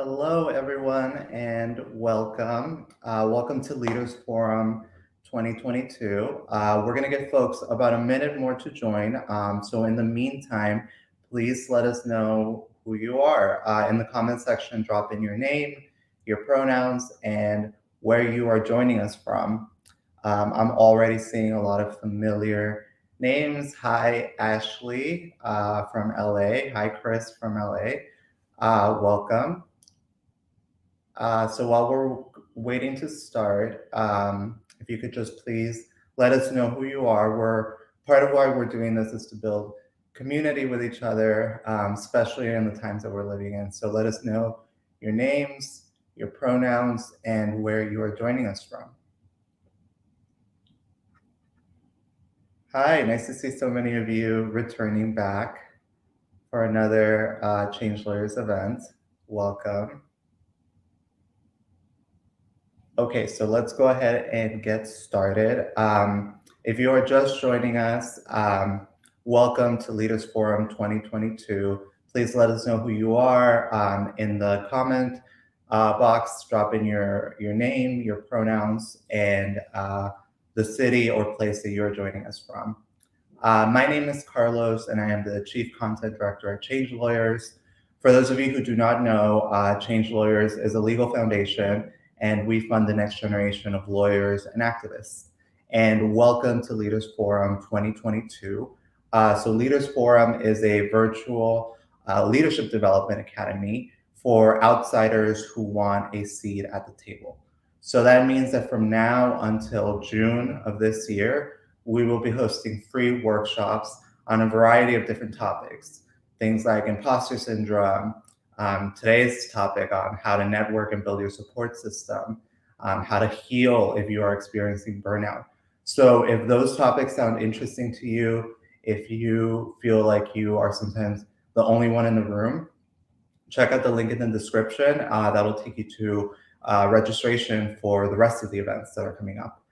Hello, everyone, and welcome. Welcome to Leaders Forum 2022. We're going to give folks about a minute more to join. So in the meantime, please let us know who you are. In the comment section, drop in your name, your pronouns, and where you are joining us from. I'm already seeing a lot of familiar names. Hi, Ashley from LA. Hi, Chris from LA. Welcome. So while we're waiting to start, if you could just please let us know who you are. Part of why we're doing this is to build community with each other, especially in the times that we're living in. So let us know your names, your pronouns, and where you are joining us from. Hi, nice to see so many of you returning back for another Change Lawyers event. Welcome. Okay, so let's go ahead and get started. If you are just joining us, welcome to Leaders Forum 2022. Please let us know who you are. In the comment box, drop in your name, your pronouns, and the city or place that you're joining us from. My name is Carlos, and I am the Chief Content Director at Change Lawyers. For those of you who do not know, Change Lawyers is a legal foundation, and we fund the next generation of lawyers and activists. And welcome to Leaders Forum 2022. So Leaders Forum is a virtual leadership development academy for outsiders who want a seat at the table. So that means that from now until June of this year, we will be hosting free workshops on a variety of different topics, things like imposter syndrome, today's topic on how to network and build your support system, how to heal if you are experiencing burnout. So if those topics sound interesting to you, if you feel like you are sometimes the only one in the room, check out the link in the description. That'll take you to registration for the rest of the events that are coming up,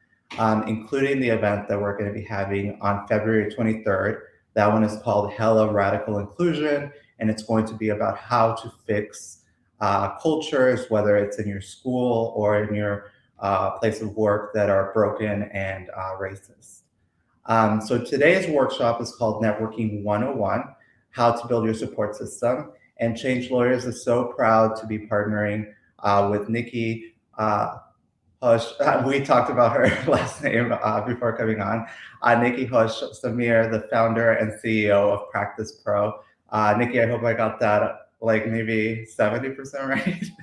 including the event that we're going to be having on February 23rd. That one is called Hella Radical Inclusion, and it's going to be about how to fix cultures, whether it's in your school or in your place of work, that are broken and racist. So today's workshop is called Networking 101, How to Build Your Support System. And Change Lawyers is so proud to be partnering with Nikki Hush. We talked about her last name before coming on. Nikki Hush Samir, the founder and CEO of Practice Pro. Nikki, I hope I got that like maybe 70%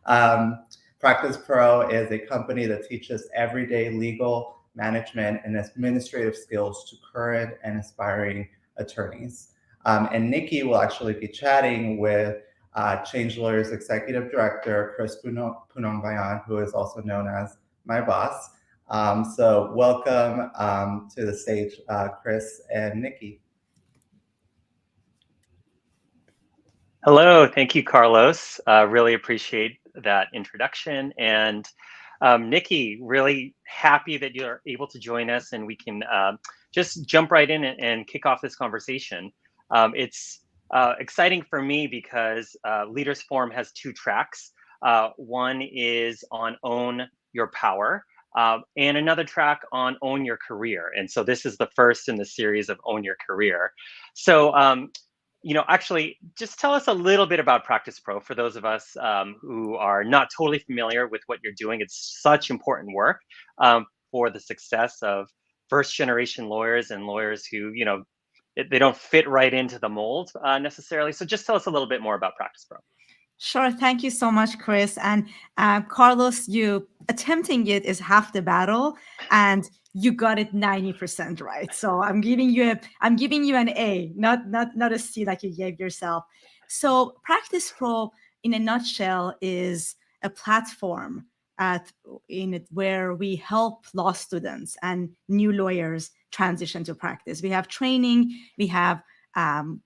right. Practice Pro is a company that teaches everyday legal, management, and administrative skills to current and aspiring attorneys. And Nikki will actually be chatting with Change Lawyers Executive Director, Chris Punong, who is also known as my boss. So welcome to the stage, Chris and Nikki. Hello, thank you, Carlos. Really appreciate that introduction. And Nikki, really happy that you're able to join us and we can just jump right in and kick off this conversation. It's exciting for me because Leaders Forum has two tracks. One is on Own Your Power, and another track on Own Your Career. And so this is the first in the series of Own Your Career. So, actually, just tell us a little bit about Practice Pro for those of us who are not totally familiar with what you're doing. It's such important work for the success of first generation lawyers and lawyers who, they don't fit right into the mold necessarily. So just tell us a little bit more about Practice Pro. Sure. Thank you so much, Chris. And Carlos, you attempting it is half the battle, and you got it 90% right. So I'm giving you an A, not a C like you gave yourself. So Practice Pro, in a nutshell, is a platform where we help law students and new lawyers transition to practice. We have training, we have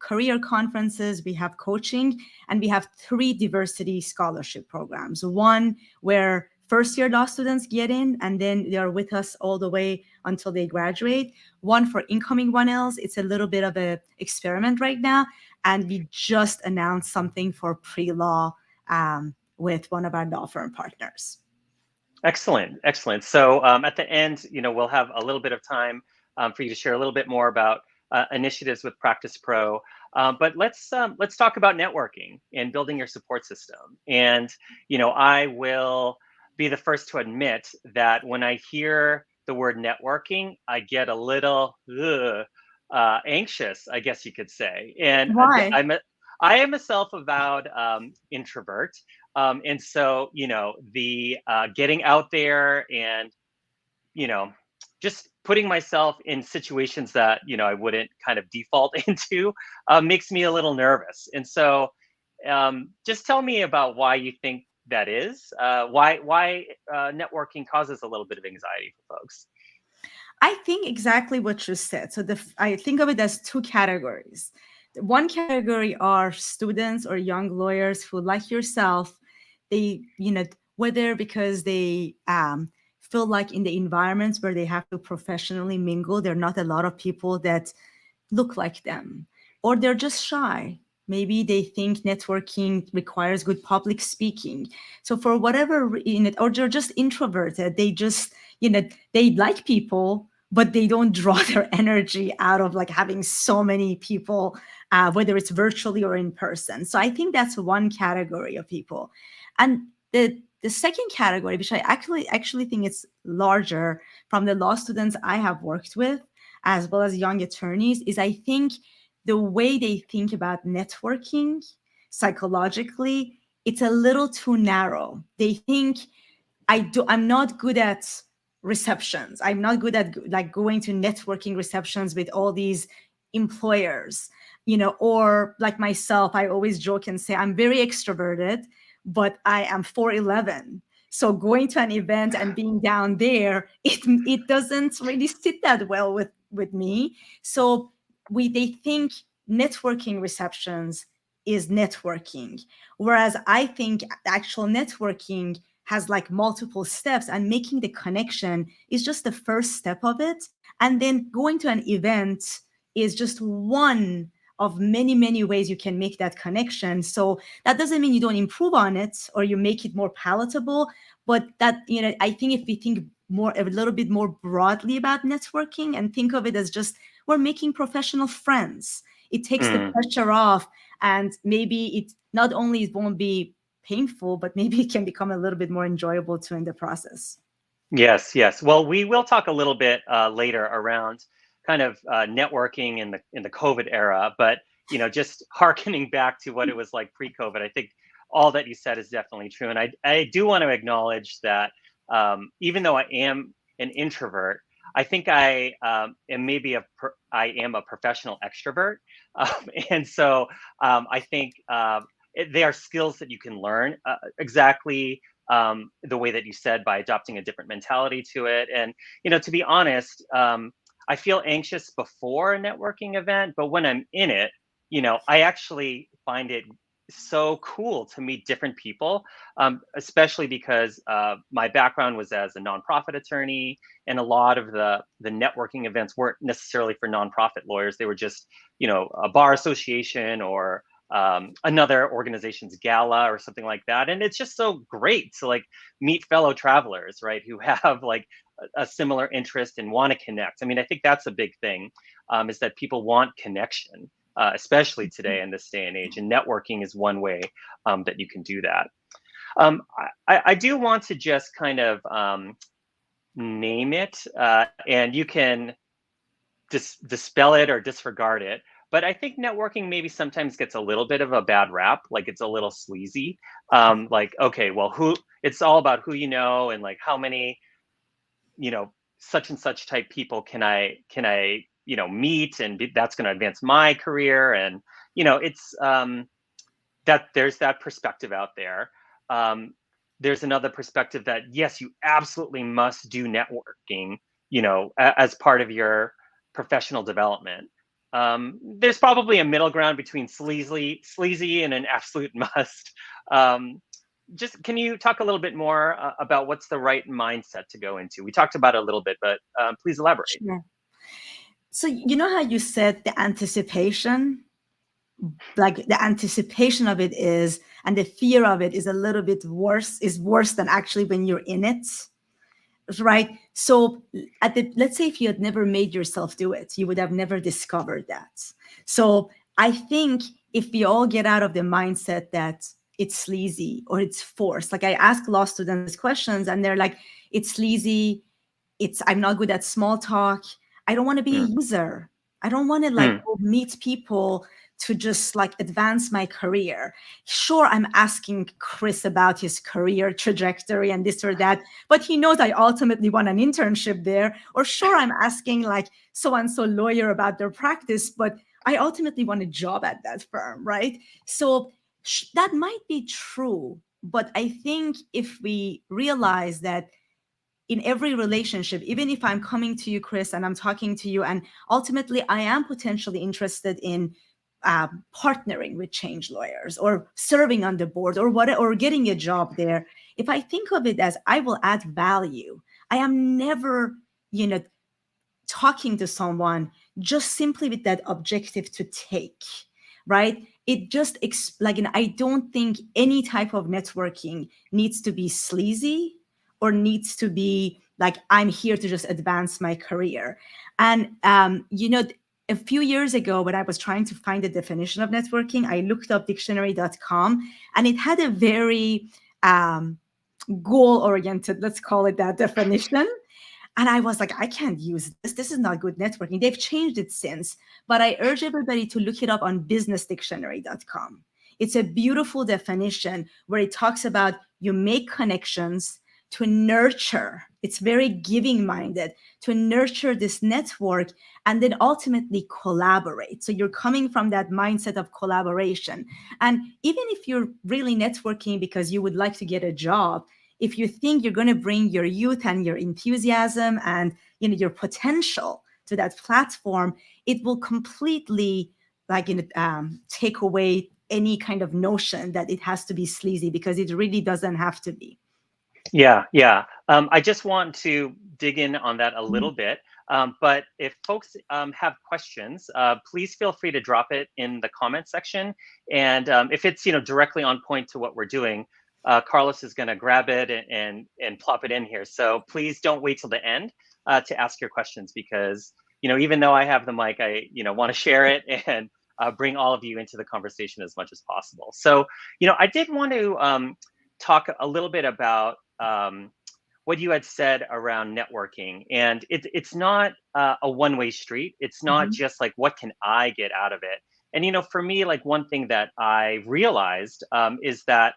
career conferences, we have coaching, and we have 3 diversity scholarship programs. One where first-year law students get in, and then they are with us all the way until they graduate. One for incoming 1Ls. It's a little bit of an experiment right now, and we just announced something for pre-law with one of our law firm partners. Excellent, excellent. So at the end, we'll have a little bit of time for you to share a little bit more about initiatives with Practice Pro. But let's talk about networking and building your support system. And I will be the first to admit that when I hear the word networking, I get a little anxious, I guess you could say. And Why? I am a self-avowed introvert. And so, the getting out there and, just putting myself in situations that, I wouldn't kind of default into makes me a little nervous. And so just tell me about why you think that is, why networking causes a little bit of anxiety for folks. I think exactly what you said. So I think of it as two categories. One category are students or young lawyers who, like yourself, they, whether because they feel like in the environments where they have to professionally mingle, there are not a lot of people that look like them, or they're just shy. Maybe they think networking requires good public speaking. So for whatever reason, or they're just introverted, they just, they like people, but they don't draw their energy out of like having so many people, whether it's virtually or in person. So I think that's one category of people. And the second category, which I actually think it's larger from the law students I have worked with, as well as young attorneys, is I think the way they think about networking psychologically, it's a little too narrow. They think I'm not good at receptions. I'm not good at like going to networking receptions with all these employers, or like myself, I always joke and say I'm very extroverted, but I am 4'11". So going to an event and being down there, it doesn't really sit that well with me. So they think networking receptions is networking, whereas I think actual networking has like multiple steps, and making the connection is just the first step of it. And then going to an event is just one of many, many ways you can make that connection. So that doesn't mean you don't improve on it or you make it more palatable, but that, I think if we think a little bit more broadly about networking and think of it as just we're making professional friends, it takes the pressure off, and maybe it not only it won't be painful, but maybe it can become a little bit more enjoyable too in the process. Yes, yes. Well, we will talk a little bit later around kind of networking in the COVID era, but just hearkening back to what it was like pre-COVID, I think all that you said is definitely true, and I do want to acknowledge that even though I am an introvert, I think I am I am a professional extrovert, and so I think they are skills that you can learn exactly the way that you said, by adopting a different mentality to it. And to be honest, I feel anxious before a networking event, but when I'm in it, I actually find it so cool to meet different people, especially because my background was as a nonprofit attorney, and a lot of the networking events weren't necessarily for nonprofit lawyers. They were just a bar association or another organization's gala or something like that. And it's just so great to like meet fellow travelers, right, who have like a similar interest and want to connect. I mean, I think that's a big thing, is that people want connection, especially today in this day and age. And networking is one way that you can do that. I do want to just kind of name it, and you can dispel it or disregard it. But I think networking maybe sometimes gets a little bit of a bad rap, like it's a little sleazy. Like, okay, well, it's all about who you know and like how many, such and such type people can I meet, and that's going to advance my career. And it's that there's that perspective out there. There's another perspective that yes, you absolutely must do networking, as part of your professional development. There's probably a middle ground between sleazy and an absolute must. Just can you talk a little bit more about what's the right mindset to go into? We talked about it a little bit, but please elaborate. Sure. So how you said the anticipation? like the anticipation of it is, and the fear of it is a little bit worse, is worse than actually when you're in it, right? So let's say if you had never made yourself do it, you would have never discovered that. So I think if we all get out of the mindset that it's sleazy or it's forced, like I ask law students questions and they're like, it's sleazy, I'm not good at small talk, I don't want to be a user, I don't want to like go meet people to just like advance my career. Sure, I'm asking Chris about his career trajectory and this or that, but he knows I ultimately want an internship there. Or sure, I'm asking like so-and-so lawyer about their practice, but I ultimately want a job at that firm, right? So that might be true, but I think if we realize that in every relationship, even if I'm coming to you, Chris, and I'm talking to you, and ultimately I am potentially interested in partnering with change lawyers or serving on the board or what, or getting a job there, if I think of it as I will add value, I am never, talking to someone just simply with that objective to take, right? It just and I don't think any type of networking needs to be sleazy or needs to be like I'm here to just advance my career. And a few years ago, when I was trying to find the definition of networking, I looked up dictionary.com, and it had a very goal-oriented, let's call it that, definition. And I was like, I can't use this. This is not good networking. They've changed it since. But I urge everybody to look it up on businessdictionary.com. It's a beautiful definition where it talks about you make connections to nurture. It's very giving minded, to nurture this network and then ultimately collaborate. So you're coming from that mindset of collaboration. And even if you're really networking because you would like to get a job, if you think you're going to bring your youth and your enthusiasm and your potential to that platform, it will completely take away any kind of notion that it has to be sleazy, because it really doesn't have to be. Yeah. I just want to dig in on that a little bit. But if folks have questions, please feel free to drop it in the comment section. And if it's directly on point to what we're doing, Carlos is going to grab it and plop it in here. So please don't wait till the end to ask your questions, because even though I have the mic, I want to share it and bring all of you into the conversation as much as possible. So I did want to talk a little bit about what you had said around networking, and it's not a one-way street. It's not just like, what can I get out of it? And for me, like, one thing that I realized is that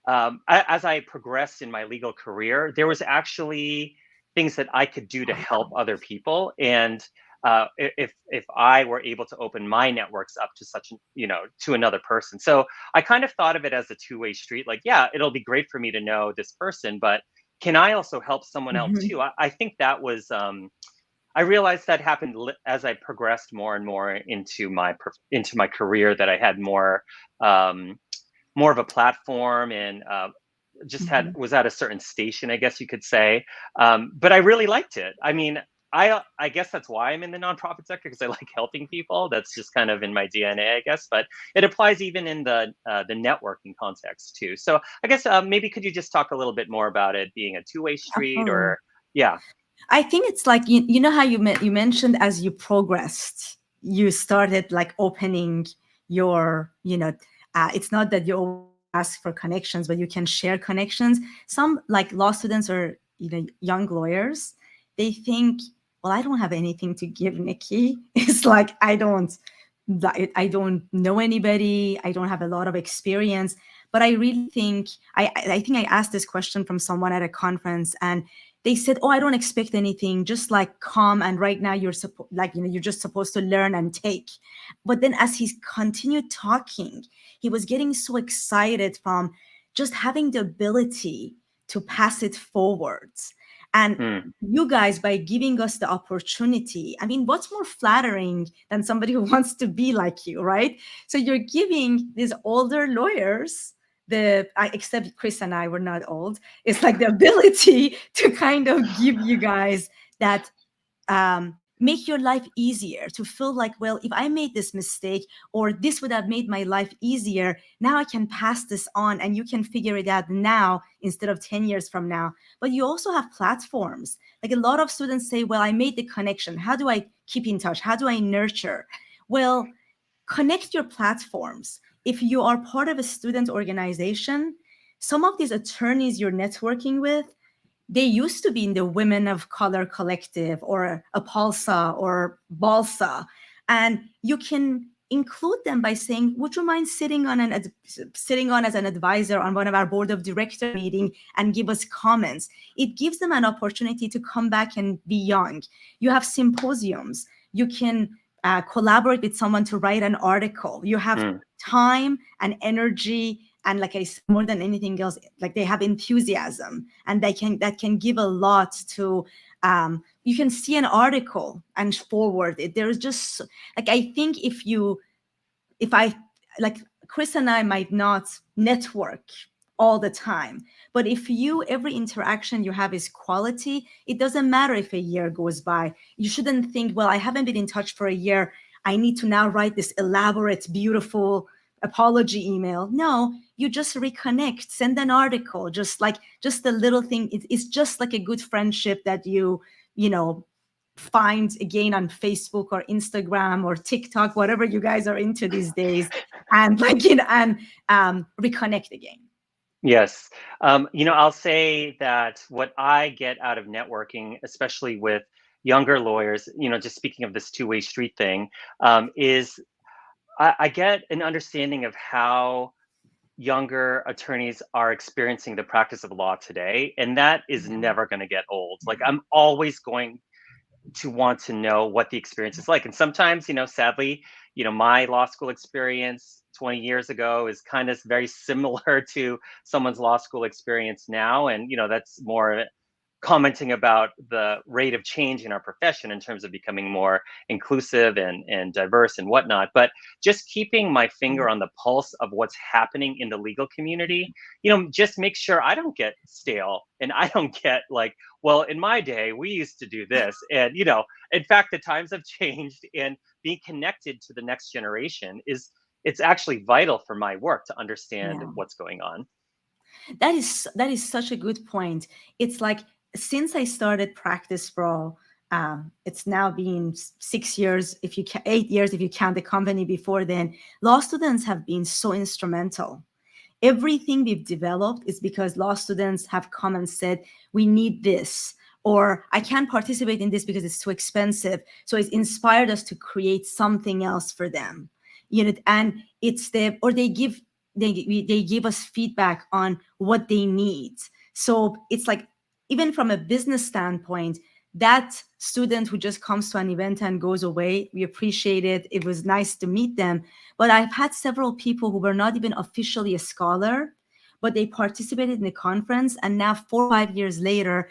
as I progressed in my legal career, there was actually things that I could do to help other people. And if I were able to open my networks up to to another person. So I kind of thought of it as a two-way street. Like, yeah, it'll be great for me to know this person, but can I also help someone else too? I think that was, I realized that happened as I progressed more and more into my career, that I had more of a platform and just was at a certain station, I guess you could say. But I really liked it. I mean, I guess that's why I'm in the nonprofit sector, because I like helping people. That's just kind of in my DNA, I guess. But it applies even in the networking context too. So I guess maybe could you just talk a little bit more about it being a two-way street, or yeah? I think it's like you know how you mentioned as you progressed, you started like opening your it's not that you ask for connections, but you can share connections. Some like law students or young lawyers, they think, well, I don't have anything to give Nikki. It's like I don't know anybody. I don't have a lot of experience. But I really think I think I asked this question from someone at a conference, and they said, oh, I don't expect anything, just like come, and right now you're you're just supposed to learn and take. But then as he continued talking, he was getting so excited from just having the ability to pass it forwards. And you guys, by giving us the opportunity, I mean, what's more flattering than somebody who wants to be like you, right? So you're giving these older lawyers except Chris and I were not old. It's like the ability to kind of give you guys that make your life easier, to feel like, well, if I made this mistake or this would have made my life easier, now I can pass this on and you can figure it out now instead of 10 years from now. But you also have platforms. Like a lot of students say, well, I made the connection. How do I keep in touch? How do I nurture? Well, connect your platforms. If you are part of a student organization, some of these attorneys you're networking with, they used to be in the Women of Color Collective or APALSA or BALSA. And you can include them by saying, would you mind sitting on as an advisor on one of our board of director meeting and give us comments? It gives them an opportunity to come back and be young. You have symposiums. You can collaborate with someone to write an article. You have time and energy, and like I said, more than anything else, like they have enthusiasm, and that can give a lot to. You can see an article and forward it. There's just like, I think if I, like Chris and I might not network all the time, but if every interaction you have is quality, it doesn't matter if a year goes by. You shouldn't think, well, I haven't been in touch for a year, I need to now write this elaborate, beautiful apology email. No, you just reconnect, send an article, just a little thing. It's just like a good friendship that you find again on Facebook or Instagram or TikTok, whatever you guys are into these days, and reconnect again. Yes. I'll say that what I get out of networking, especially with younger lawyers, just speaking of this two-way street thing, is I get an understanding of how younger attorneys are experiencing the practice of law today. And that is never going to get old. Like, I'm always going to want to know what the experience is like. And sometimes, sadly, my law school experience 20 years ago is kind of very similar to someone's law school experience now. And, that's more commenting about the rate of change in our profession in terms of becoming more inclusive and diverse and whatnot. But just keeping my finger on the pulse of what's happening in the legal community, just make sure I don't get stale and I don't get like, well, in my day, we used to do this. And, in fact, the times have changed, and being connected to the next generation it's actually vital for my work to understand what's going on. That is such a good point. It's like, since I started Practice Pro, it's now been 6 years, 8 years if you count the company before then. Law students have been so instrumental. Everything we've developed is because law students have come and said, we need this, or I can't participate in this because it's too expensive. So it's inspired us to create something else for them. And they give us feedback on what they need. So it's like, even from a business standpoint, that student who just comes to an event and goes away, we appreciate it. It was nice to meet them. But I've had several people who were not even officially a scholar, but they participated in the conference. And now 4 or 5 years later,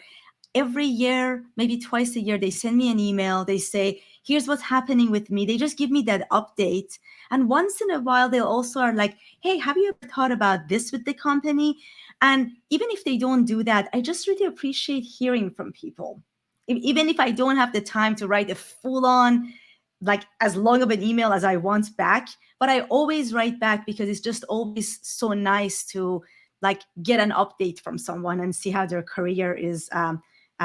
every year, maybe twice a year, they send me an email. They say, here's what's happening with me. They just give me that update. And once in a while, they also are like, hey, have you ever thought about this with the company? And even if they don't do that, I just really appreciate hearing from people. Even if I don't have the time to write a full-on, like as long of an email as I want back, but I always write back because it's just always so nice to like get an update from someone and see how their career is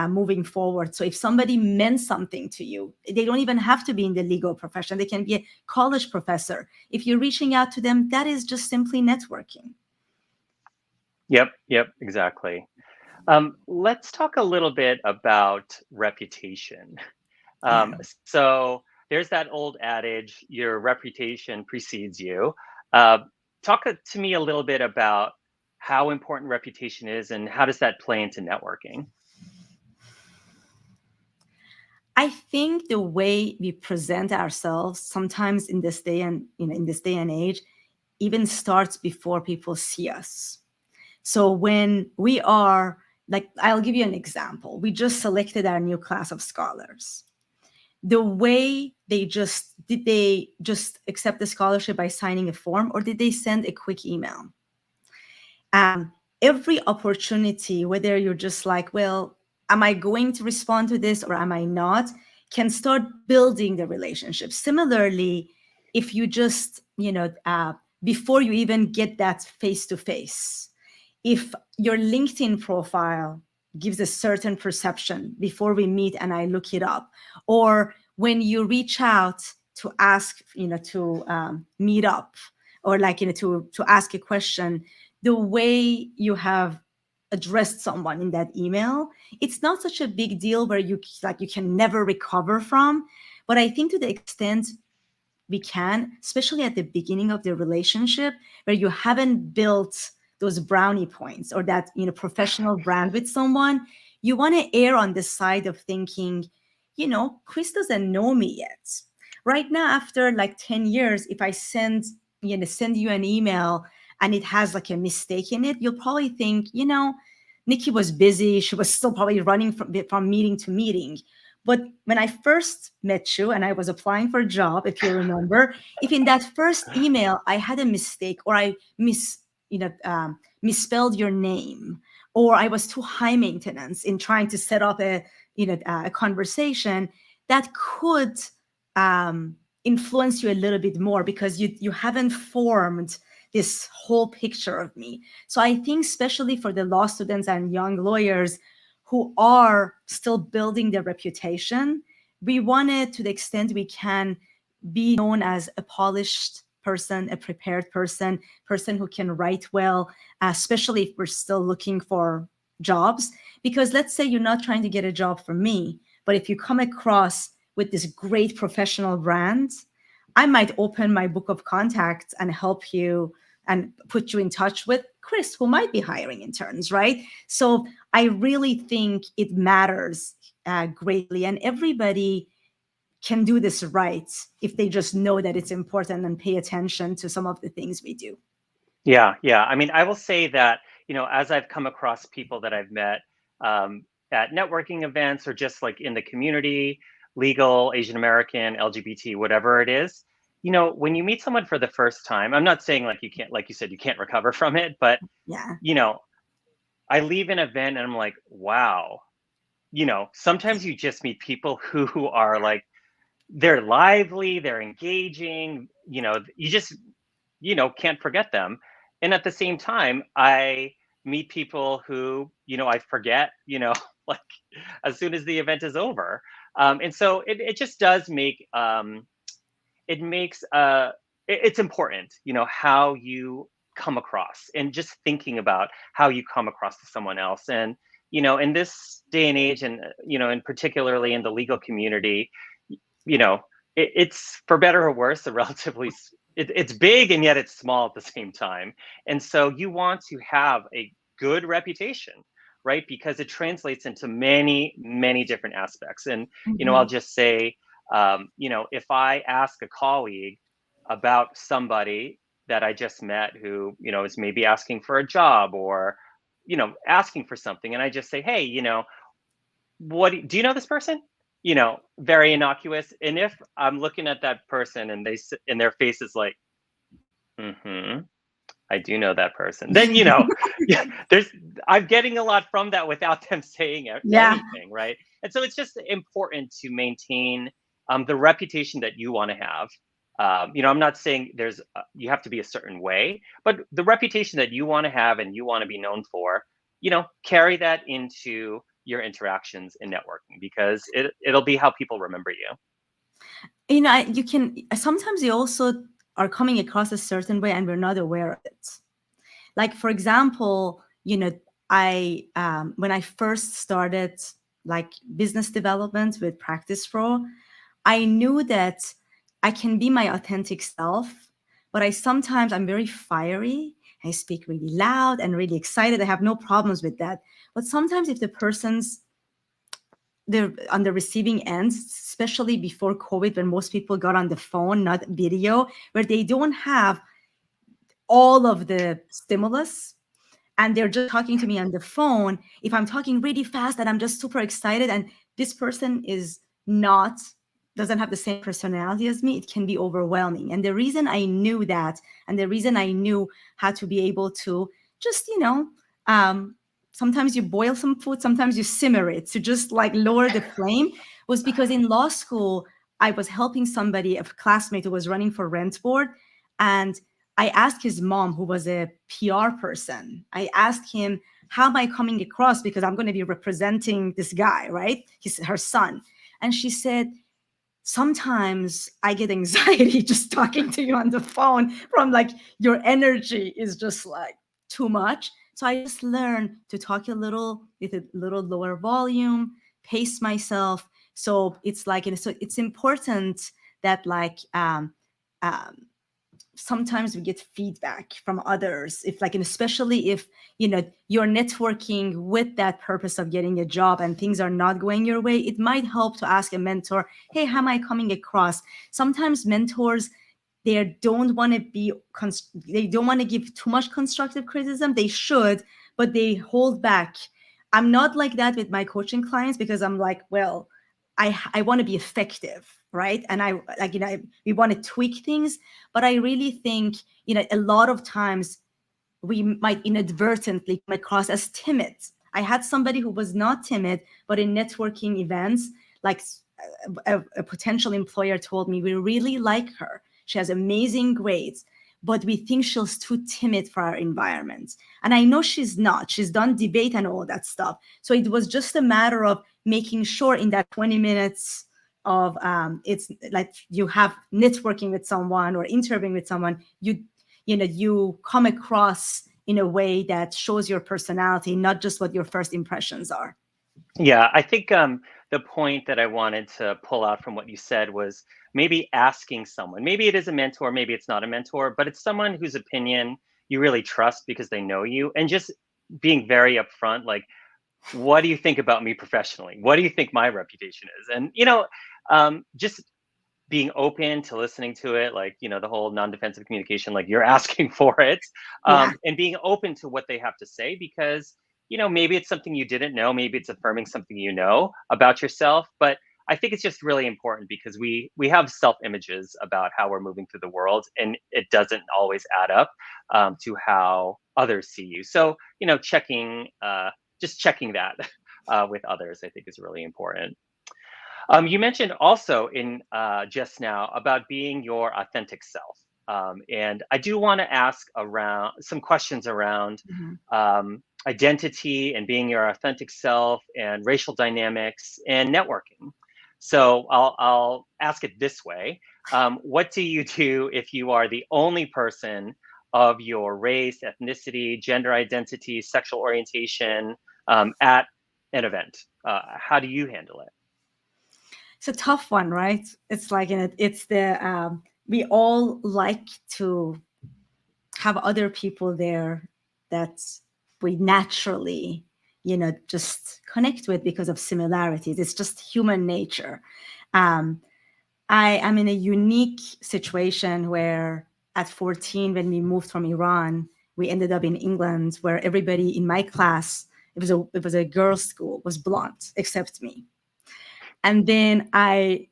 moving forward. So if somebody meant something to you, they don't even have to be in the legal profession. They can be a college professor. If you're reaching out to them, that is just simply networking. Yep, exactly. Let's talk a little bit about reputation. So there's that old adage, your reputation precedes you. Talk to me a little bit about how important reputation is and how does that play into networking? I think the way we present ourselves sometimes in this day and age even starts before people see us. So when we are like, I'll give you an example. We just selected our new class of scholars. The way did they just accept the scholarship by signing a form, or did they send a quick email? Every opportunity, whether you're just like, well, am I going to respond to this or am I not? can start building the relationship. Similarly, if you just, before you even get that face to face, if your LinkedIn profile gives a certain perception before we meet and I look it up, or when you reach out to ask, to meet up, or like, to ask a question, the way you have addressed someone in that email, it's not such a big deal where you can never recover from. But I think to the extent we can, especially at the beginning of the relationship where you haven't built those brownie points or that professional brand with someone, you want to err on the side of thinking, Chris doesn't know me yet. Right now, after like 10 years, if I send you an email and it has like a mistake in it, you'll probably think, Nikki was busy. She was still probably running from meeting to meeting. But when I first met you and I was applying for a job, if you remember, if in that first email I had a mistake or I misspelled your name, or I was too high maintenance in trying to set up a conversation, that could influence you a little bit more because you haven't formed this whole picture of me. So I think especially for the law students and young lawyers who are still building their reputation, we want it to the extent we can be known as a polished person, a prepared person who can write well, especially if we're still looking for jobs. Because let's say you're not trying to get a job from me, but if you come across with this great professional brand, I might open my book of contacts and help you and put you in touch with Chris, who might be hiring interns, right? So I really think it matters greatly, and everybody can do this right if they just know that it's important and pay attention to some of the things we do. Yeah. I mean, I will say that, as I've come across people that I've met at networking events or just like in the community, legal, Asian American, LGBT, whatever it is, when you meet someone for the first time, I'm not saying like you can't, like you said, you can't recover from it, but, Yeah. I leave an event and I'm like, wow, sometimes you just meet people who are like, they're lively, they're engaging, you just, can't forget them. And at the same time, I meet people who, I forget, like as soon as the event is over. And so it just does make, it makes, it's important, how you come across and just thinking about how you come across to someone else. And, in this day and age and, and particularly in the legal community, it's for better or worse, a relatively, it's big and yet it's small at the same time. And so you want to have a good reputation, right? Because it translates into many, many different aspects. And, I'll just say, if I ask a colleague about somebody that I just met who, is maybe asking for a job or, asking for something, and I just say, hey, do you know this person? Very innocuous. And if I'm looking at that person and and their face is like, I do know that person, then, yeah, I'm getting a lot from that without them saying anything, right? And so it's just important to maintain the reputation that you want to have. I'm not saying you have to be a certain way, but the reputation that you want to have and you want to be known for, carry that into your interactions in networking, because it'll be how people remember you. You can sometimes you also are coming across a certain way and we're not aware of it. Like, for example, I when I first started like business development with Practice Pro, I knew that I can be my authentic self, but I'm very fiery. I speak really loud and really excited. I have no problems with that. But sometimes if the person's they're on the receiving end, especially before COVID, when most people got on the phone, not video, where they don't have all of the stimulus and they're just talking to me on the phone. If I'm talking really fast and I'm just super excited and this person doesn't have the same personality as me, it can be overwhelming. And the reason I knew that, and the reason I knew how to be able to just, sometimes you boil some food, sometimes you simmer it to just like lower the flame, was because in law school, I was helping somebody, a classmate who was running for rent board. And I asked his mom, who was a PR person, I asked him, how am I coming across? Because I'm going to be representing this guy, right? Her son. And she said, sometimes I get anxiety just talking to you on the phone from like your energy is just like too much. So I just learned to talk a little with a little lower volume, pace myself. So it's like, so it's important that like, sometimes we get feedback from others, if like, and especially if you're networking with that purpose of getting a job and things are not going your way, it might help to ask a mentor, hey, how am I coming across? Sometimes mentors, they don't want to give too much constructive criticism. They should, but they hold back. I'm not like that with my coaching clients, because I'm like, well, I want to be effective, right? And I like, we want to tweak things, but I really think, a lot of times we might inadvertently come across as timid. I had somebody who was not timid, but in networking events, like a potential employer told me, we really like her. She has amazing grades, but we think she's too timid for our environment. And I know she's not. She's done debate and all that stuff. So it was just a matter of making sure in that 20 minutes of it's like you have networking with someone or interviewing with someone, you come across in a way that shows your personality, not just what your first impressions are. Yeah, I think the point that I wanted to pull out from what you said was maybe asking someone, maybe it is a mentor, maybe it's not a mentor, but it's someone whose opinion you really trust because they know you, and just being very upfront, like, what do you think about me professionally? What do you think my reputation is? And, just being open to listening to it, like, the whole non-defensive communication, like you're asking for it, Yeah. and being open to what they have to say, because, maybe it's something you didn't know, maybe it's affirming something you know about yourself. But I think it's just really important because we have self-images about how we're moving through the world, and it doesn't always add up to how others see you. So, just checking that with others, I think is really important. You mentioned also in just now about being your authentic self. And I do want to ask around some questions around identity and being your authentic self and racial dynamics and networking. So I'll ask it this way. What do you do if you are the only person of your race, ethnicity, gender identity, sexual orientation at an event? How do you handle it? It's a tough one, right? It's like, it's the we all like to have other people there that we naturally, just connect with because of similarities. It's just human nature. I am in a unique situation where at 14, when we moved from Iran, we ended up in England, where everybody in my class, it was a girls' school, was blonde except me. And then I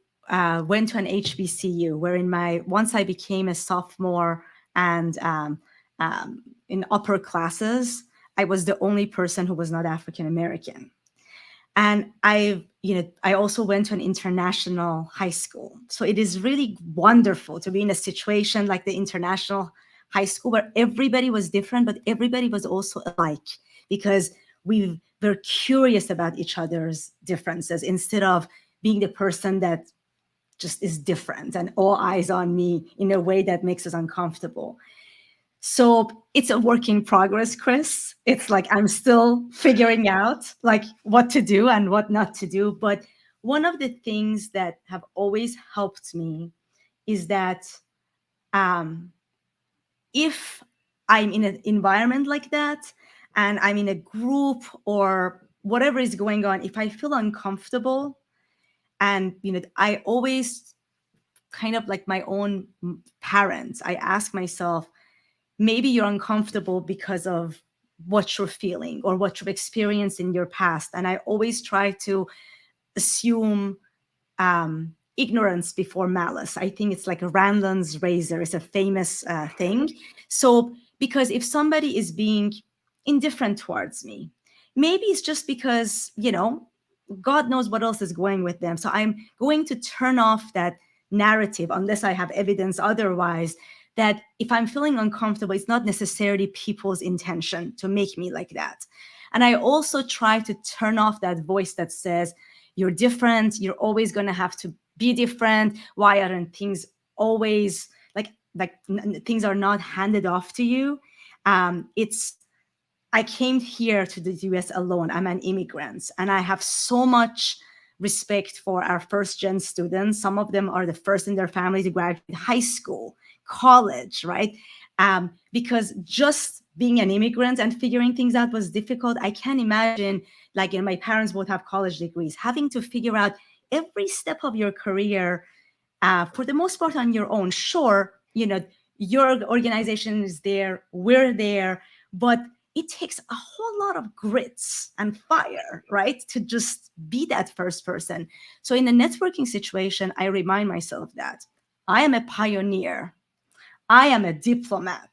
went to an HBCU, where once I became a sophomore and in upper classes, I was the only person who was not African American. And I also went to an international high school. So it is really wonderful to be in a situation like the international high school, where everybody was different, but everybody was also alike, because we were curious about each other's differences, instead of being the person that just is different and all eyes on me in a way that makes us uncomfortable. So it's a work in progress, Chris. It's like I'm still figuring out like what to do and what not to do. But one of the things that have always helped me is that if I'm in an environment like that and I'm in a group or whatever is going on, if I feel uncomfortable, and I always, kind of like my own parents, I ask myself, maybe you're uncomfortable because of what you're feeling or what you've experienced in your past. And I always try to assume ignorance before malice. I think it's like a Randland's razor. It's a famous thing. So because if somebody is being indifferent towards me, maybe it's just because, God knows what else is going with them. So I'm going to turn off that narrative unless I have evidence otherwise, that if I'm feeling uncomfortable, it's not necessarily people's intention to make me like that. And I also try to turn off that voice that says, you're different, you're always going to have to be different. Why aren't things always things are not handed off to you? I came here to the US alone. I'm an immigrant, and I have so much respect for our first gen students. Some of them are the first in their family to graduate high school, college, right? Because just being an immigrant and figuring things out was difficult. I can't imagine, my parents both have college degrees, having to figure out every step of your career, for the most part on your own. Sure, your organization is there, we're there, but it takes a whole lot of grits and fire, right, to just be that first person. So in a networking situation, I remind myself that I am a pioneer. I am a diplomat.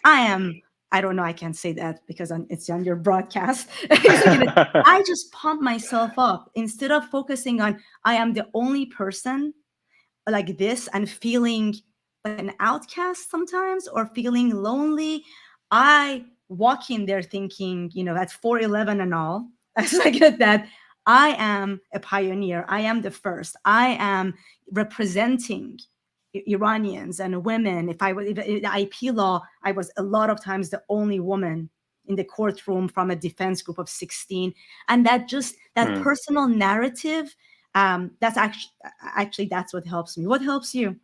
I don't know, I can't say that because it's on your broadcast. I just pump myself up instead of focusing on I am the only person like this and feeling like an outcast sometimes or feeling lonely. I walk in there thinking, that's 411 and all. As I get that, I am a pioneer. I am the first. I am representing Iranians and women. If I was in the IP law, I was a lot of times the only woman in the courtroom from a defense group of 16. And that personal narrative, that's actually that's what helps me. What helps you?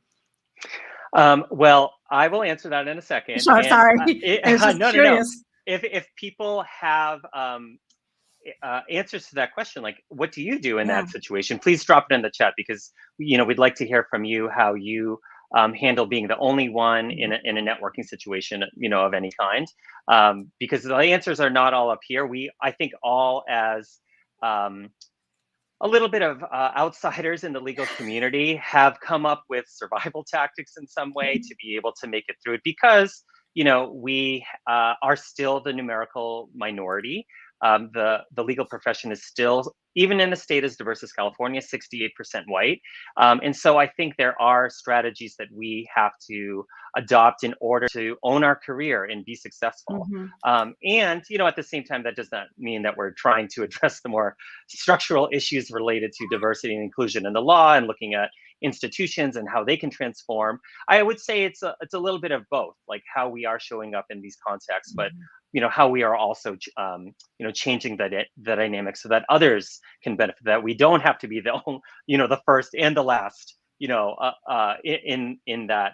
Well, I will answer that in a second. Sure, And, sorry. I was just curious. If people have answers to that question, like what do you do in that situation, please drop it in the chat, because we'd like to hear from you how you handle being the only one in a networking situation, of any kind, because the answers are not all up here. I think all as a little bit of outsiders in the legal community have come up with survival tactics in some way to be able to make it through it, because we are still the numerical minority. The legal profession is still, even in a state as diverse as California, 68% white. And so I think there are strategies that we have to adopt in order to own our career and be successful. And, at the same time, that does not mean that we're trying to address the more structural issues related to diversity and inclusion in the law and looking at institutions and how they can transform. I would say it's a little bit of both, like how we are showing up in these contexts, but how we are also changing the dynamic so that others can benefit, that we don't have to be the first and the last in that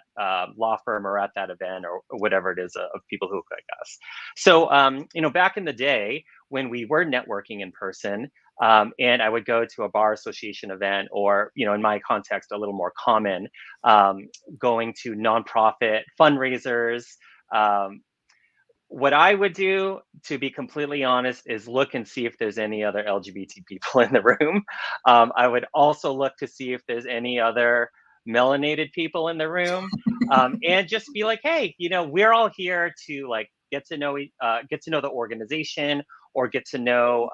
law firm or at that event or whatever it is of people who look like us. So back in the day when we were networking in person, and I would go to a bar association event, or in my context a little more common, going to nonprofit fundraisers. What I would do, to be completely honest, is look and see if there's any other LGBT people in the room. I would also look to see if there's any other melanated people in the room, and just be like, hey, we're all here to get to know the organization, or get to know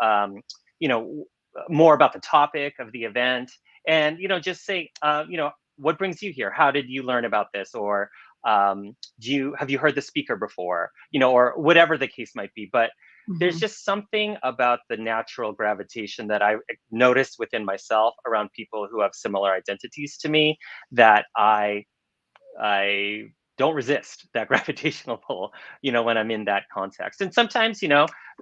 more about the topic of the event, and just say, what brings you here? How did you learn about this? Or have you heard the speaker before, or whatever the case might be. But there's just something about the natural gravitation that I noticed within myself around people who have similar identities to me, that I don't resist that gravitational pull, when I'm in that context. And sometimes,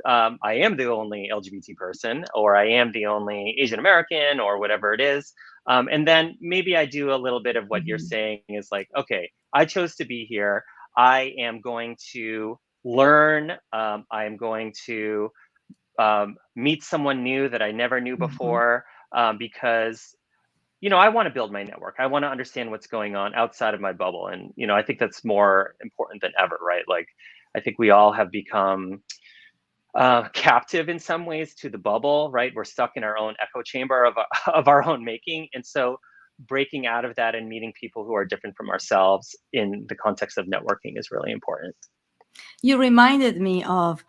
I am the only LGBT person, or I am the only Asian American, or whatever it is. And then maybe I do a little bit of what you're saying, is like, okay, I chose to be here. I am going to learn. I am going to meet someone new that I never knew before, because I want to build my network. I want to understand what's going on outside of my bubble. And, I think that's more important than ever, right? Like, I think we all have become captive in some ways to the bubble, right? We're stuck in our own echo chamber of our own making. And so breaking out of that and meeting people who are different from ourselves in the context of networking is really important. You reminded me of,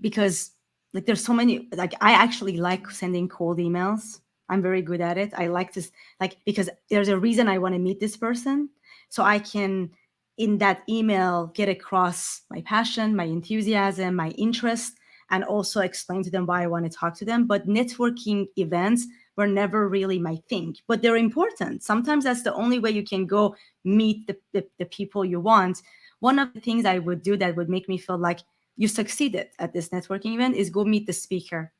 because like there's so many, like I actually like sending cold emails. I'm very good at it. I like to like, because there's a reason I want to meet this person. So I can, in that email, get across my passion, my enthusiasm, my interest, and also explain to them why I want to talk to them. But networking events were never really my thing, but they're important. Sometimes that's the only way you can go meet the people you want. One of the things I would do that would make me feel like you succeeded at this networking event is go meet the speaker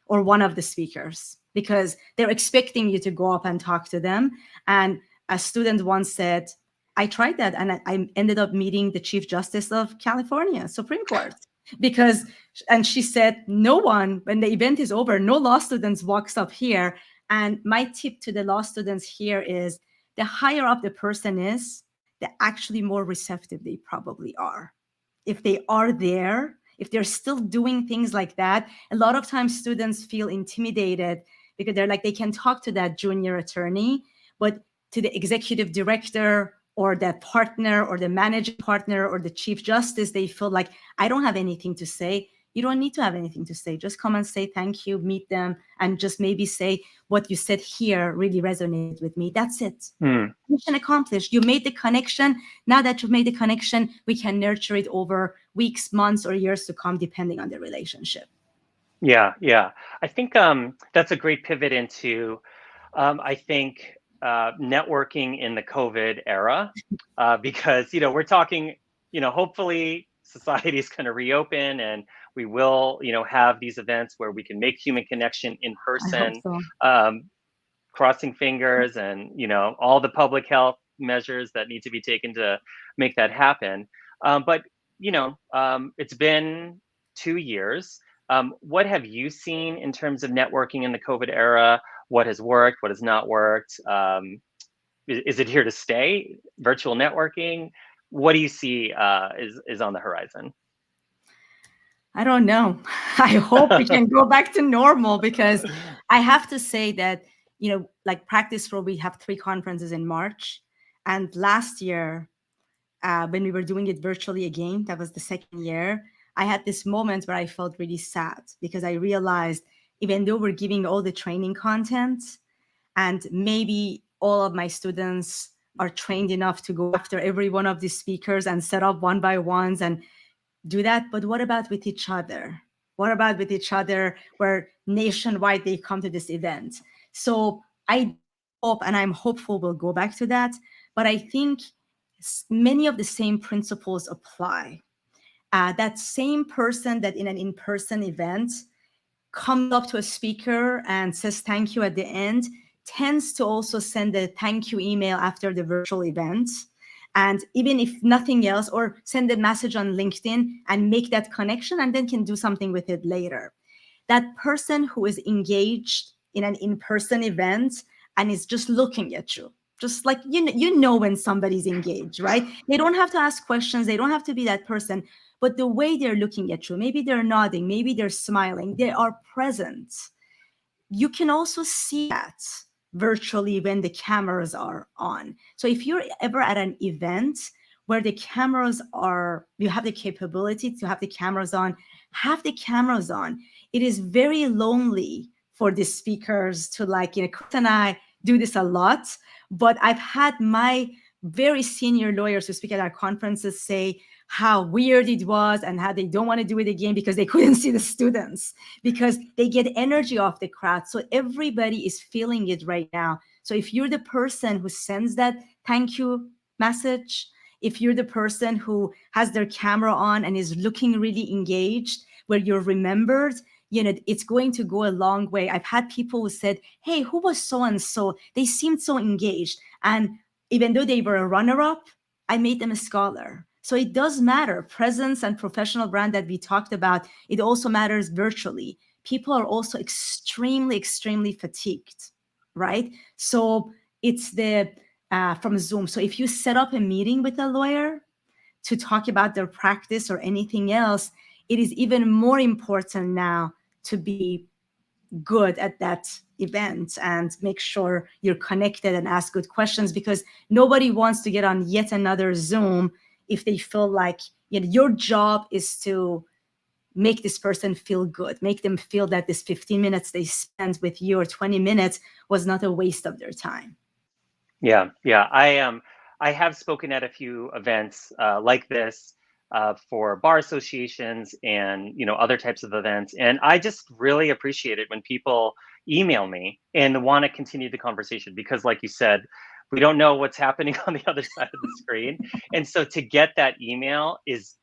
or one of the speakers, because they're expecting you to go up and talk to them. And a student once said, I tried that and I ended up meeting the Chief Justice of California, Supreme Court, because, and she said, no one, when the event is over, no law students walks up here. And my tip to the law students here is the higher up the person is, the actually more receptive they probably are. If they are there, if they're still doing things like that, a lot of times students feel intimidated because they're like, they can talk to that junior attorney, but to the executive director or the partner or the managing partner or the chief justice, they feel like, I don't have anything to say. You don't need to have anything to say. Just come and say thank you, meet them, and just maybe say what you said here really resonated with me. That's it. Mission accomplished. You made the connection. Now that you've made the connection, we can nurture it over weeks, months, or years to come, depending on the relationship. Yeah, yeah. I think that's a great pivot into, I think, networking in the COVID era, because, you know, we're talking, you know, hopefully society is going to reopen and we will, you know, have these events where we can make human connection in I hope person, so. crossing fingers and, you know, all the public health measures that need to be taken to make that happen. But, you know, it's been 2 years. What have you seen in terms of networking in the COVID era? What has worked? What has not worked? Is it here to stay? Virtual networking? What do you see is on the horizon? I don't know. I hope we can go back to normal, because I have to say that, you know, like Practice Pro, we have 3 conferences in March. And last year, when we were doing it virtually again, that was the second year, I had this moment where I felt really sad, because I realized even though we're giving all the training content and maybe all of my students are trained enough to go after every one of these speakers and set up one by ones and do that, but what about with each other? What about with each other where nationwide they come to this event? So I hope, and I'm hopeful we'll go back to that, but I think many of the same principles apply. That same person that in an in-person event comes up to a speaker and says thank you at the end tends to also send a thank you email after the virtual event. And even if nothing else, or send a message on LinkedIn and make that connection, and then can do something with it later. That person who is engaged in an in-person event and is just looking at you, just like, you know when somebody's engaged, right? They don't have to ask questions. They don't have to be that person. But the way they're looking at you, maybe they're nodding, maybe they're smiling, they are present. You can also see that virtually when the cameras are on. So if you're ever at an event where the cameras are, you have the capability to have the cameras on, have the cameras on. It is very lonely for the speakers to, like, you know, Chris and I do this a lot, but I've had my very senior lawyers who speak at our conferences say how weird it was and how they don't want to do it again because they couldn't see the students, because they get energy off the crowd. So everybody is feeling it right now. So if you're the person who sends that thank you message, if you're the person who has their camera on and is looking really engaged, where you're remembered, you know, it's going to go a long way. I've had people who said, hey, who was so-and-so? They seemed so engaged. And even though they were a runner-up, I made them a scholar. So it does matter. Presence and professional brand that we talked about, it also matters virtually. People are also extremely, extremely fatigued, right? So it's from Zoom. So if you set up a meeting with a lawyer to talk about their practice or anything else, it is even more important now to be good at that event and make sure you're connected and ask good questions, because nobody wants to get on yet another Zoom if they feel like, you know, your job is to make this person feel good, make them feel that this 15 minutes they spent with you or 20 minutes was not a waste of their time. Yeah, yeah. I have spoken at a few events like this for bar associations and other types of events, and I just really appreciate it when people email me and want to continue the conversation because, like you said, we don't know what's happening on the other side of the screen, and so to get that email is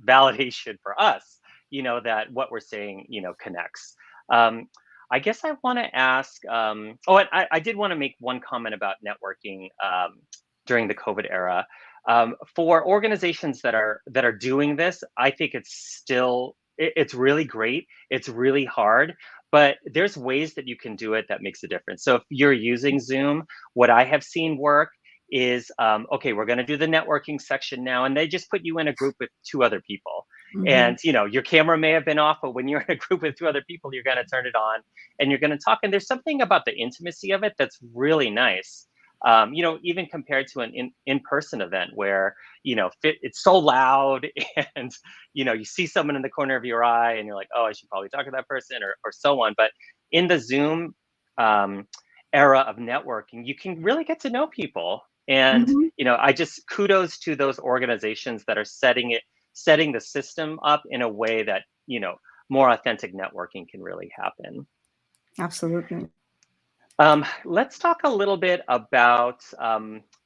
validation for us. That what we're saying connects. I guess I want to ask. And I did want to make one comment about networking during the COVID era. For organizations that are doing this, I think it's really great. It's really hard, but there's ways that you can do it that makes a difference. So if you're using Zoom, what I have seen work is okay, we're going to do the networking section now, and they just put you in a group with 2 other people. Mhm. And your camera may have been off, but when you're in a group with 2 other people, you're going to turn it on and you're going to talk. And there's something about the intimacy of it that's really nice. Even compared to an in-person event where it's so loud and you see someone in the corner of your eye and you're like, oh, I should probably talk to that person or so on. But in the Zoom era of networking, you can really get to know people. And Mhm. I just kudos to those organizations that are setting the system up in a way that more authentic networking can really happen. Absolutely. Let's talk a little bit about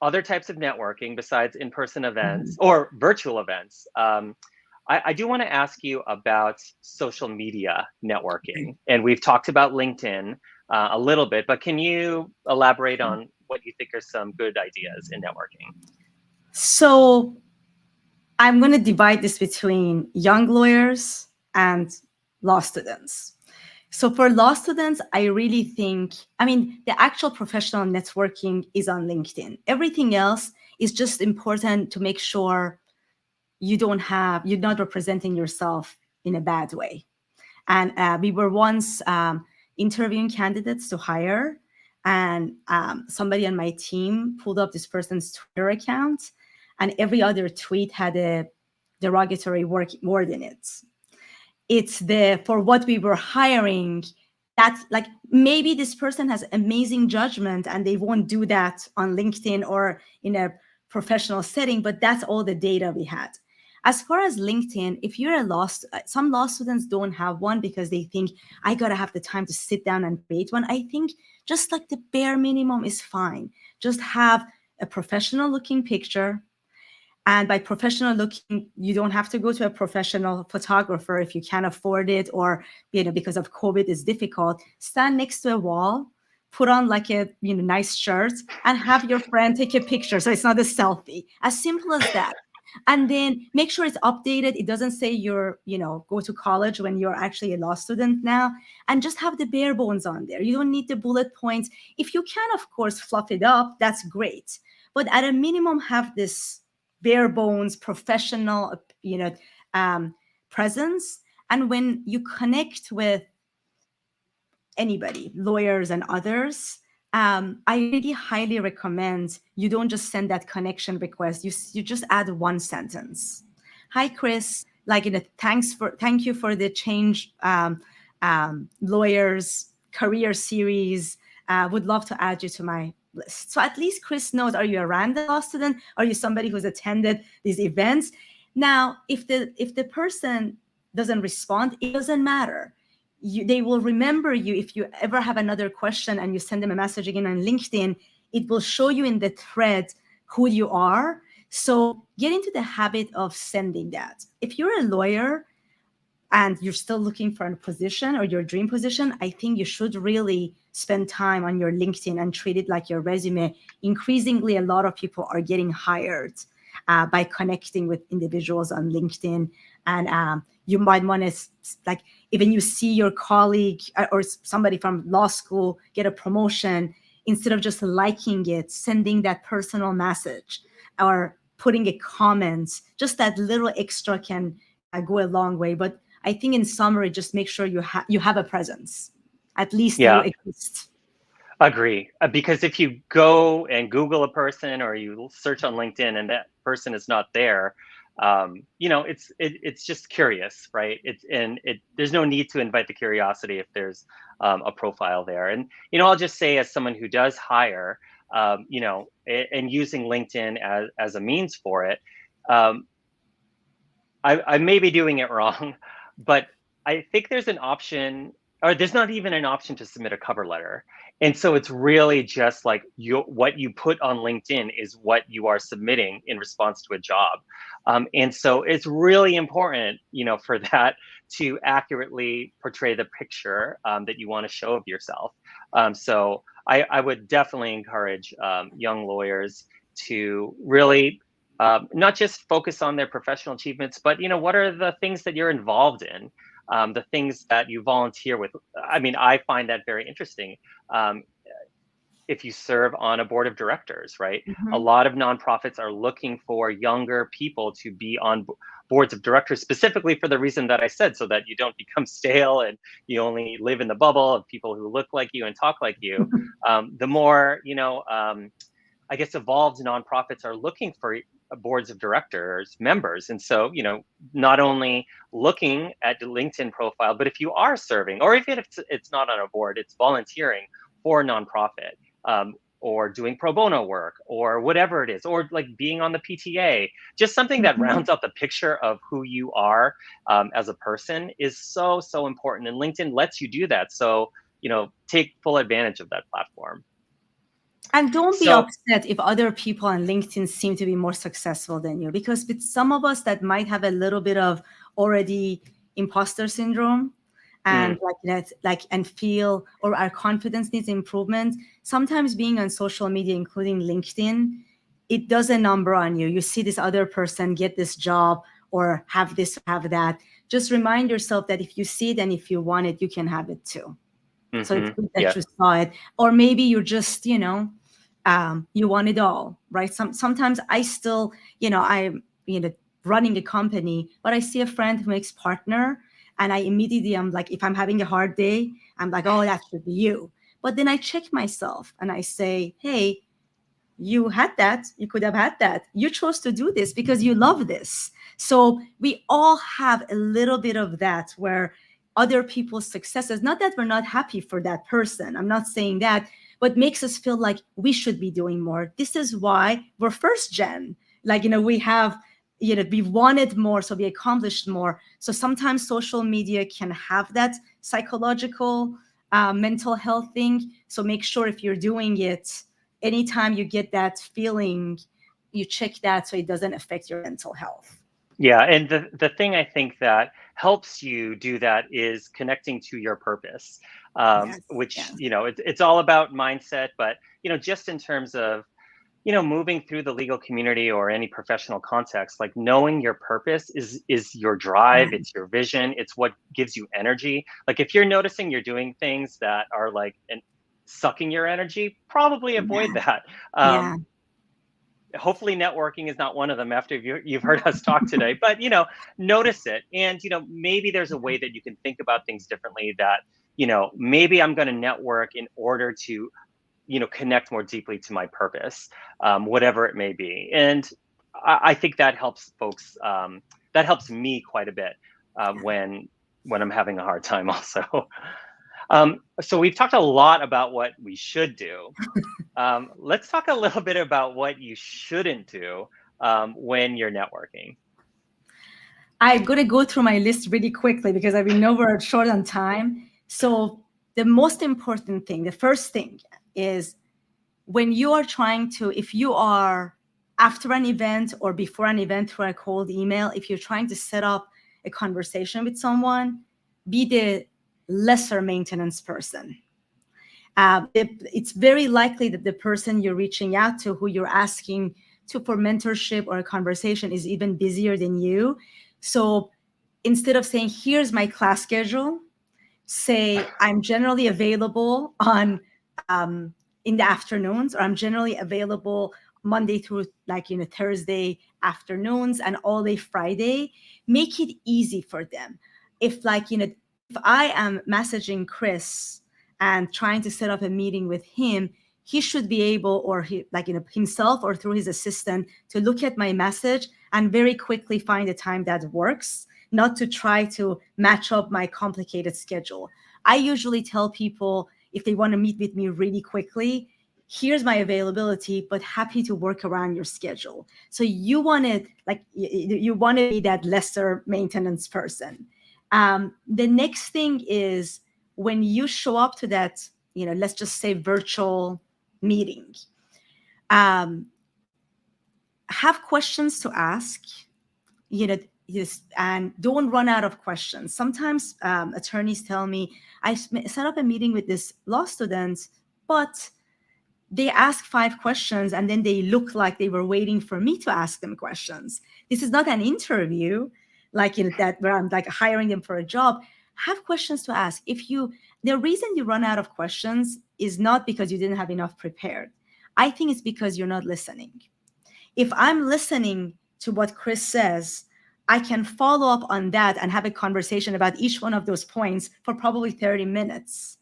other types of networking besides in-person events or virtual events. I do want to ask you about social media networking, and we've talked about LinkedIn a little bit, but can you elaborate on what you think are some good ideas in networking? So I'm going to divide this between young lawyers and law students. So for law students, I really think, the actual professional networking is on LinkedIn. Everything else is just important to make sure you're not representing yourself in a bad way. And we were once interviewing candidates to hire, and somebody on my team pulled up this person's Twitter account, and every other tweet had a derogatory word in it. It's for what we were hiring, that like maybe this person has amazing judgment and they won't do that on LinkedIn or in a professional setting, but that's all the data we had. As far as LinkedIn, if you're some law students don't have one because they think I gotta have the time to sit down and create one. I think just like the bare minimum is fine. Just have a professional looking picture. And by professional looking, you don't have to go to a professional photographer if you can't afford it, or because of COVID it's difficult. Stand next to a wall, put on like a nice shirt, and have your friend take a picture. So it's not a selfie. As simple as that. And then make sure it's updated. It doesn't say go to college when you're actually a law student now. And just have the bare bones on there. You don't need the bullet points. If you can, of course, fluff it up, that's great. But at a minimum, have this bare bones professional presence. And when you connect with anybody, lawyers and others, I really highly recommend you don't just send that connection request. You just add one sentence. Hi, Chris. Thank you for the Change Lawyers Career Series. Would love to add you to my list. So at least Chris knows, are you a random law student? Are you somebody who's attended these events? Now, if the person doesn't respond, it doesn't matter. They will remember you. If you ever have another question and you send them a message again on LinkedIn, it will show you in the thread who you are. So get into the habit of sending that. If you're a lawyer and you're still looking for a position or your dream position, I think you should really spend time on your LinkedIn and treat it like your resume. Increasingly, a lot of people are getting hired by connecting with individuals on LinkedIn. And you might want to, even you see your colleague or somebody from law school get a promotion, instead of just liking it, sending that personal message or putting a comment, just that little extra can go a long way. But I think in summary, just make sure you have a presence. At least you exist. Agree. Because if you go and Google a person or you search on LinkedIn and that person is not there, it's just curious, right? There's no need to invite the curiosity if there's a profile there. And I'll just say, as someone who does hire, and using LinkedIn as a means for it, I may be doing it wrong, but I think there's an option, or there's not even an option to submit a cover letter. And so it's really just like what you put on LinkedIn is what you are submitting in response to a job. And so it's really important, for that to accurately portray the picture that you want to show of yourself. So I would definitely encourage young lawyers to really not just focus on their professional achievements, but what are the things that you're involved in, the things that you volunteer with. I mean, I find that very interesting. If you serve on a board of directors, right? Mm-hmm. A lot of nonprofits are looking for younger people to be on boards of directors, specifically for the reason that I said, so that you don't become stale and you only live in the bubble of people who look like you and talk like you. The more, I guess, evolved nonprofits are looking for boards of directors members. And so, not only looking at the LinkedIn profile, but if you are serving, or even if it's not on a board, it's volunteering for a nonprofit, or doing pro bono work, or whatever it is, or like being on the PTA, just something that rounds out the picture of who you are as a person is so, so important. And LinkedIn lets you do that. So, take full advantage of that platform. And don't be upset if other people on LinkedIn seem to be more successful than you, because with some of us that might have a little bit of already imposter syndrome and and feel, or our confidence needs improvement. Sometimes being on social media, including LinkedIn, it does a number on you. You see this other person get this job or have this, have that. Just remind yourself that if you see it and if you want it, you can have it too. So it's good that you saw it. Or maybe you're just, you want it all, right? Sometimes I still, I'm, running a company, but I see a friend who makes partner, and I immediately, I'm like, if I'm having a hard day, I'm like, oh, that should be you. But then I check myself and I say, hey, you had that. You could have had that. You chose to do this because you love this. So we all have a little bit of that, where other people's successes, not that we're not happy for that person, I'm not saying that, but makes us feel like we should be doing more. This is why we're first gen. Like, we have, we wanted more, so we accomplished more. So sometimes social media can have that psychological, mental health thing. So make sure if you're doing it, anytime you get that feeling, you check that so it doesn't affect your mental health. Yeah, and the thing I think that helps you do that is connecting to your purpose, which, it's all about mindset, but, just in terms of, moving through the legal community or any professional context, like knowing your purpose is your drive, it's your vision, it's what gives you energy. Like if you're noticing you're doing things that are like sucking your energy, probably avoid that. Hopefully networking is not one of them after you've heard us talk today, but, notice it. And, maybe there's a way that you can think about things differently, that, maybe I'm going to network in order to, connect more deeply to my purpose, whatever it may be. And I think that helps folks, that helps me quite a bit when I'm having a hard time also. So we've talked a lot about what we should do. Let's talk a little bit about what you shouldn't do when you're networking. I'm going to go through my list really quickly because we know we're short on time. So the most important thing, the first thing is, when you are trying to, if you are after an event or before an event through a cold email, if you're trying to set up a conversation with someone, be the lesser maintenance person. It's very likely that the person you're reaching out to, who you're asking to for mentorship or a conversation, is even busier than you. So instead of saying, here's my class schedule, say, I'm generally available on in the afternoons, or I'm generally available Monday through Thursday afternoons and all day Friday. Make it easy for them. If if I am messaging Chris and trying to set up a meeting with him, he should be able, or himself or through his assistant, to look at my message and very quickly find a time that works, not to try to match up my complicated schedule. I usually tell people if they want to meet with me really quickly, here's my availability, but happy to work around your schedule. So you want to you want to be that lesser maintenance person. The next thing is when you show up to that, let's just say virtual meeting, have questions to ask, yes, and don't run out of questions. Sometimes attorneys tell me, I set up a meeting with this law student, but they ask 5 questions and then they look like they were waiting for me to ask them questions. This is not an interview, that where I'm like hiring them for a job. Have questions to ask. The reason you run out of questions is not because you didn't have enough prepared. I think it's because you're not listening. If I'm listening to what Chris says, I can follow up on that and have a conversation about each one of those points for probably 30 minutes.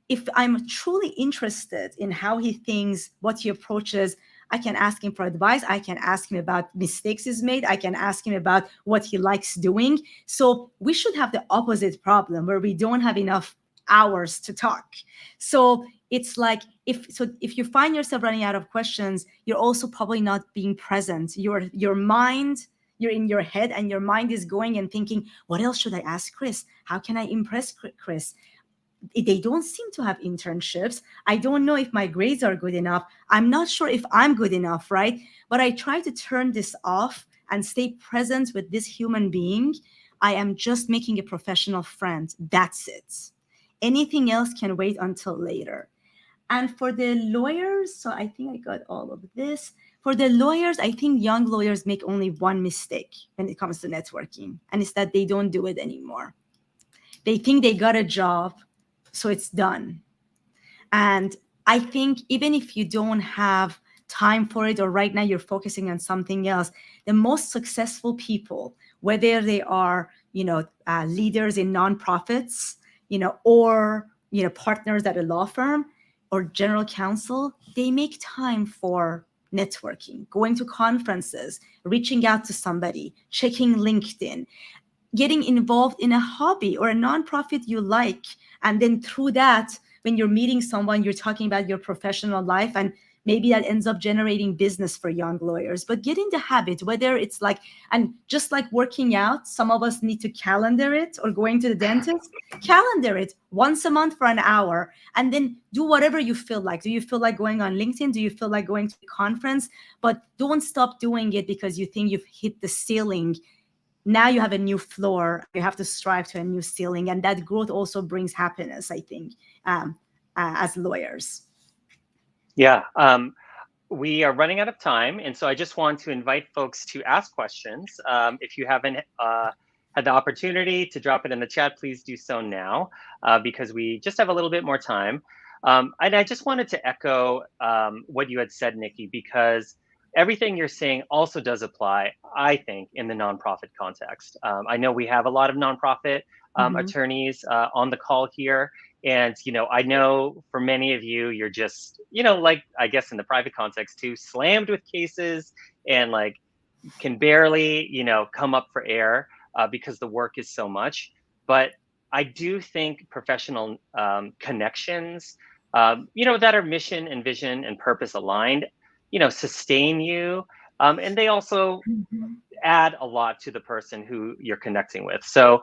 If I'm truly interested in how he thinks, what he approaches, I can ask him for advice. I can ask him about mistakes he's made. I can ask him about what he likes doing. So we should have the opposite problem where we don't have enough hours to talk. So it's like if you find yourself running out of questions, you're also probably not being present. Your mind, you're in your head and your mind is going and thinking, what else should I ask Chris? How can I impress Chris? They don't seem to have internships. I don't know if my grades are good enough. I'm not sure if I'm good enough, right? But I try to turn this off and stay present with this human being. I am just making a professional friend. That's it. Anything else can wait until later. And for the lawyers, so I think I got all of this. For the lawyers, I think young lawyers make only one mistake when it comes to networking, and it's that they don't do it anymore. They think they got a job, so it's done. And I think even if you don't have time for it, or right now you're focusing on something else, the most successful people, whether they are, leaders in nonprofits, or, partners at a law firm or general counsel, they make time for networking, going to conferences, reaching out to somebody, checking LinkedIn, getting involved in a hobby or a nonprofit you like. And then through that, when you're meeting someone, you're talking about your professional life, and maybe that ends up generating business for young lawyers. But get in the habit, whether it's and just like working out, some of us need to calendar it, or going to the dentist, calendar it once a month for an hour, and then do whatever you feel like. Do you feel like going on LinkedIn? Do you feel like going to a conference? But don't stop doing it because you think you've hit the ceiling. Now you have a new floor. You have to strive to a new ceiling, and that growth also brings happiness, I think, as lawyers. Yeah, we are running out of time, and so I just want to invite folks to ask questions. If you haven't had the opportunity to drop it in the chat, please do so now, because we just have a little bit more time. And I just wanted to echo what you had said, Nikki, because everything you're saying also does apply, I think, in the nonprofit context. I know we have a lot of nonprofit attorneys on the call here. And, I know for many of you, you're just, like, I guess in the private context too, slammed with cases and can barely, come up for air because the work is so much. But I do think professional connections, that are mission and vision and purpose aligned, sustain you. And they also add a lot to the person who you're connecting with. So,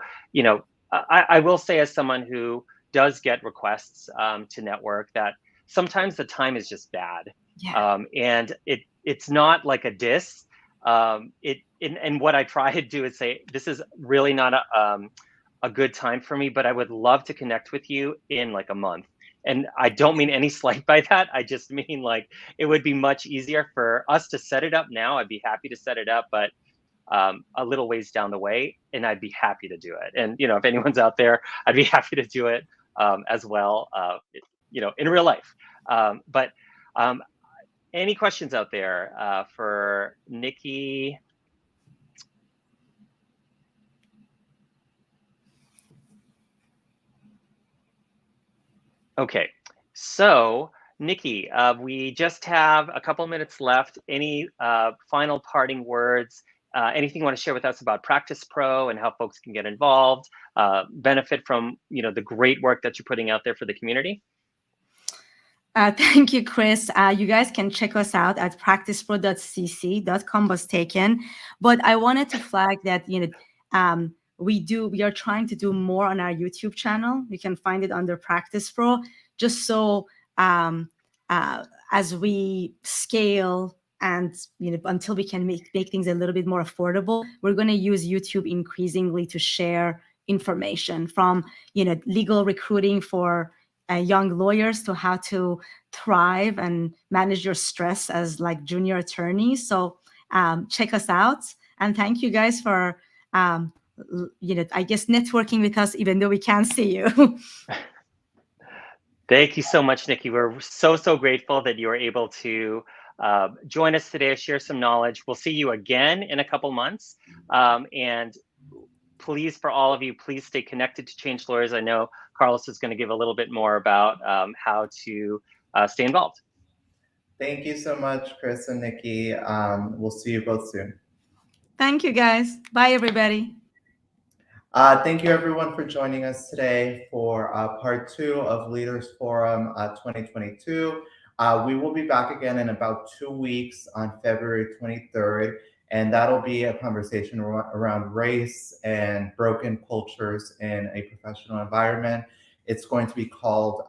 I will say, as someone who does get requests to network, that sometimes the time is just bad. Yeah. And it's not like a diss. And what I try to do is say, this is really not a good time for me, but I would love to connect with you in a month. And I don't mean any slight by that. I just mean it would be much easier for us to set it up now. I'd be happy to set it up, but a little ways down the way, and I'd be happy to do it. And if anyone's out there, I'd be happy to do it as well, in real life. But any questions out there for Nikki? Okay, so Nikki, we just have a couple minutes left. Any final parting words? Anything you want to share with us about Practice Pro and how folks can get involved, benefit from the great work that you're putting out there for the community? Thank you, Chris. You guys can check us out at practicepro.cc.com was taken. But I wanted to flag that, we are trying to do more on our YouTube channel. You can find it under Practice Pro, just so as we scale and until we can make things a little bit more affordable, we're going to use YouTube increasingly to share information from legal recruiting for young lawyers to how to thrive and manage your stress as like junior attorneys. So check us out, and thank you guys for I guess networking with us even though we can't see you. Thank you so much, Nikki. We're so grateful that you were able to join us today, share some knowledge. We'll see you again in a couple months. And please, for all of you, please stay connected to Change Lawyers. I know Carlos is going to give a little bit more about how to stay involved. Thank you so much, Chris and Nikki. We'll see you both soon. Thank you, guys. Bye, everybody. Thank you, everyone, for joining us today for part 2 of Leaders Forum 2022. We will be back again in about 2 weeks on February 23rd, and that'll be a conversation around race and broken cultures in a professional environment. It's going to be called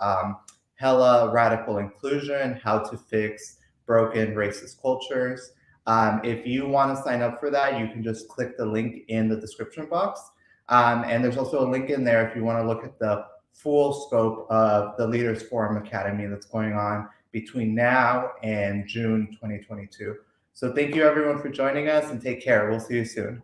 Hella Radical Inclusion, How to Fix Broken Racist Cultures. If you want to sign up for that, you can just click the link in the description box. And there's also a link in there if you want to look at the full scope of the Leaders Forum Academy that's going on between now and June 2022. So thank you, everyone, for joining us, and take care. We'll see you soon.